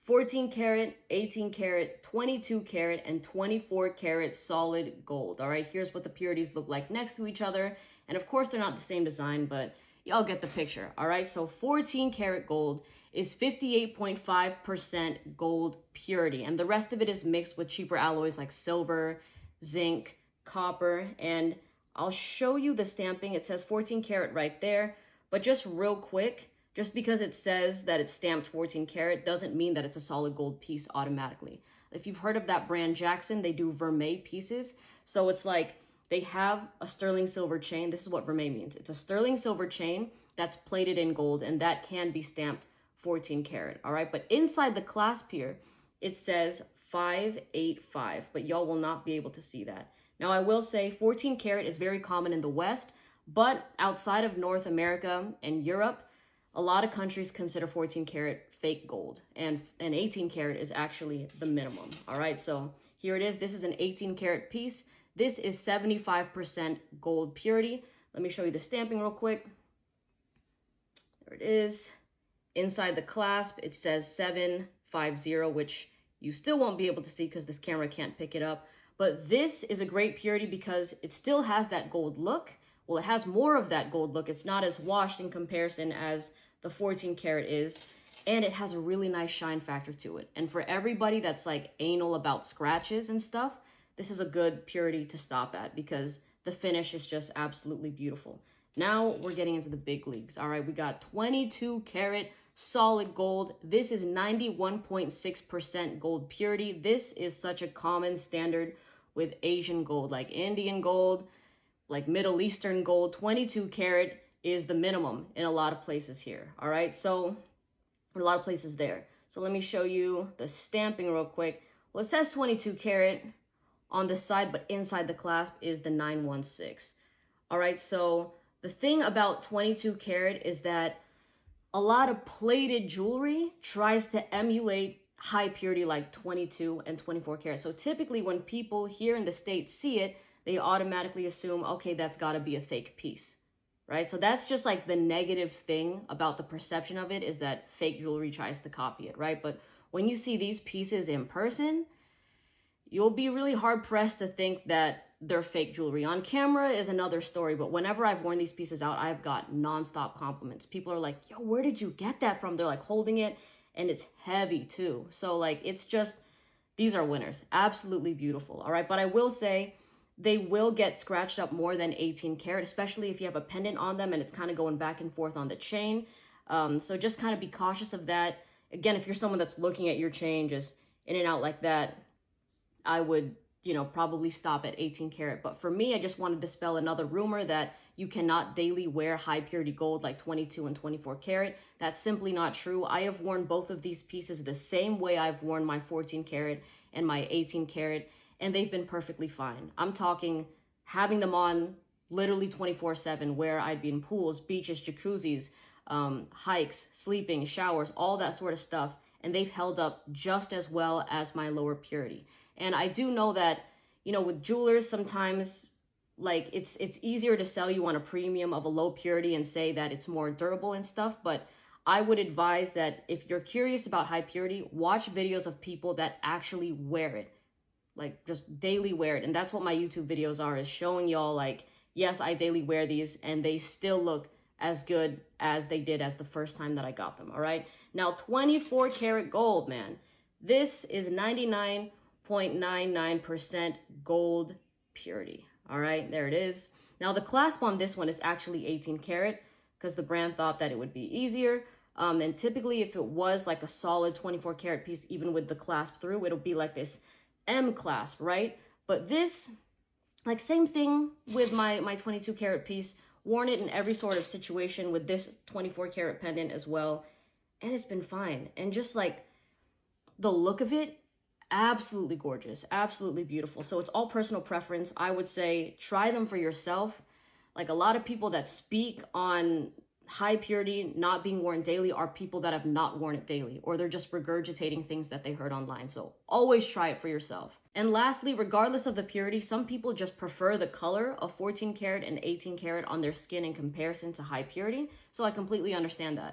14 karat, 18 karat, 22 karat, and 24 karat solid gold. All right, here's what the purities look like next to each other. And of course, they're not the same design, but y'all get the picture. All right, so 14 karat gold is 58.5% gold purity. And the rest of it is mixed with cheaper alloys like silver, zinc, copper. And I'll show you the stamping. It says 14 karat right there. But just real quick, just because it says that it's stamped 14 karat doesn't mean that it's a solid gold piece automatically. If you've heard of that brand Jackson, they do vermeil pieces. So it's like they have a sterling silver chain. This is what vermeil means. It's a sterling silver chain that's plated in gold, and that can be stamped 14 karat. All right, but inside the clasp here, it says 585, but y'all will not be able to see that. Now, I will say 14 karat is very common in the West, but outside of North America and Europe, a lot of countries consider 14 karat fake gold, and 18 karat is actually the minimum. All right, so here it is. This is an 18 karat piece. This is 75% gold purity. Let me show you the stamping real quick. There it is. Inside the clasp, it says 750, which you still won't be able to see because this camera can't pick it up. But this is a great purity because it still has that gold look. Well, it has more of that gold look. It's not as washed in comparison as the 14 karat is, and it has a really nice shine factor to it. And for everybody that's like anal about scratches and stuff, this is a good purity to stop at because the finish is just absolutely beautiful. Now we're getting into the big leagues. All right, we got 22 karat solid gold. This is 91.6% gold purity. This is such a common standard with Asian gold, like Indian gold, like Middle Eastern gold. 22 karat is the minimum in a lot of places here. All right, so a lot of places there. So let me show you the stamping real quick. Well, it says 22 karat on the side, but inside the clasp is the 916. All right, so the thing about 22 karat is that a lot of plated jewelry tries to emulate high purity like 22 and 24 karat. So typically when people here in the States see it, they automatically assume, okay, that's gotta be a fake piece, right? So that's just like the negative thing about the perception of it, is that fake jewelry tries to copy it, right? But when you see these pieces in person, you'll be really hard pressed to think that they're fake jewelry. On camera is another story, but whenever I've worn these pieces out, I've got nonstop compliments. People are like, yo, where did you get that from? They're like holding it, and it's heavy too. So like, it's just, these are winners. Absolutely beautiful, all right? But I will say, they will get scratched up more than 18 karat, especially if you have a pendant on them and it's kind of going back and forth on the chain. So just kind of be cautious of that. Again, if you're someone that's looking at your chain just in and out like that, I would, probably stop at 18 karat. But for me, I just want to dispel another rumor that you cannot daily wear high purity gold like 22 and 24 karat. That's simply not true. I have worn both of these pieces the same way I've worn my 14 karat and my 18 karat, and they've been perfectly fine. I'm talking having them on literally 24/7, where I'd be in pools, beaches, jacuzzis, hikes, sleeping, showers, all that sort of stuff. And they've held up just as well as my lower purity. And I do know that, with jewelers, sometimes like it's easier to sell you on a premium of a low purity and say that it's more durable and stuff. But I would advise that if you're curious about high purity, watch videos of people that actually wear it. Like just daily wear it. And that's what my YouTube videos are, is showing y'all like, yes, I daily wear these and they still look as good as they did as the first time that I got them. All right. Now 24 karat gold, man, this is 99.99% gold purity. All right, there it is. Now the clasp on this one is actually 18 karat because the brand thought that it would be easier. And typically if it was like a solid 24 karat piece, even with the clasp through, it'll be like this M clasp, right? But this, like, same thing with my 22 karat piece, worn it in every sort of situation with this 24 karat pendant as well, and it's been fine. And just like the look of it, absolutely gorgeous, absolutely beautiful. So it's all personal preference. I would say try them for yourself. Like, a lot of people that speak on high purity not being worn daily are people that have not worn it daily, or they're just regurgitating things that they heard online. So always try it for yourself. And lastly, regardless of the purity, some people just prefer the color of 14 karat and 18 karat on their skin in comparison to high purity. So I completely understand that.